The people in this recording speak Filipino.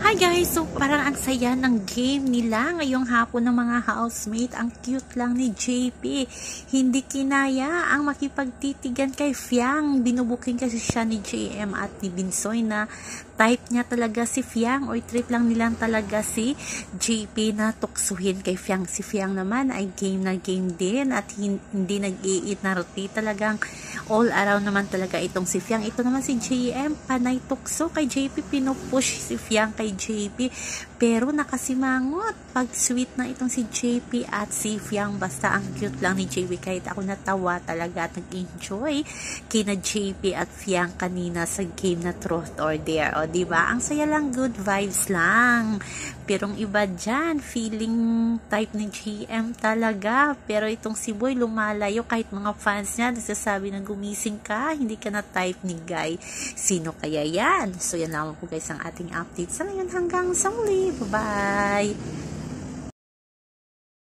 Hi guys! So parang ang saya ng game nila ngayong hapon ng mga housemate. Ang cute lang ni JP. Hindi kinaya ang makipagtitigan kay Fiang. Binubuking kasi siya ni JM at ni Binsoy na type niya talaga si Fiang or trip lang nilang talaga si JP na tuksuhin kay Fiang. Si Fiang naman ay game na game din at hindi nag-iit na roti. Talagang all around naman talaga itong si Fiang. Ito naman si JM, panay tukso kay JP. Pinupush si Fiang kay JP pero nakasimangot pag sweet na itong si JP at si Fiang. Basta ang cute lang ni JP, kahit ako natawa talaga at nag-enjoy kina JP at Fiang kanina sa game na Truth or Dare. O diba, ang saya lang, good vibes lang. Pero ang iba dyan, feeling type ni GM talaga, pero itong si Boy lumalayo. Kahit mga fans niya nagsasabi na gumising ka, hindi ka na type ni Guy. Sino kaya yan? So yan lang po guys ang ating update sa ngayon. Hanggang sa muli. Bye-bye!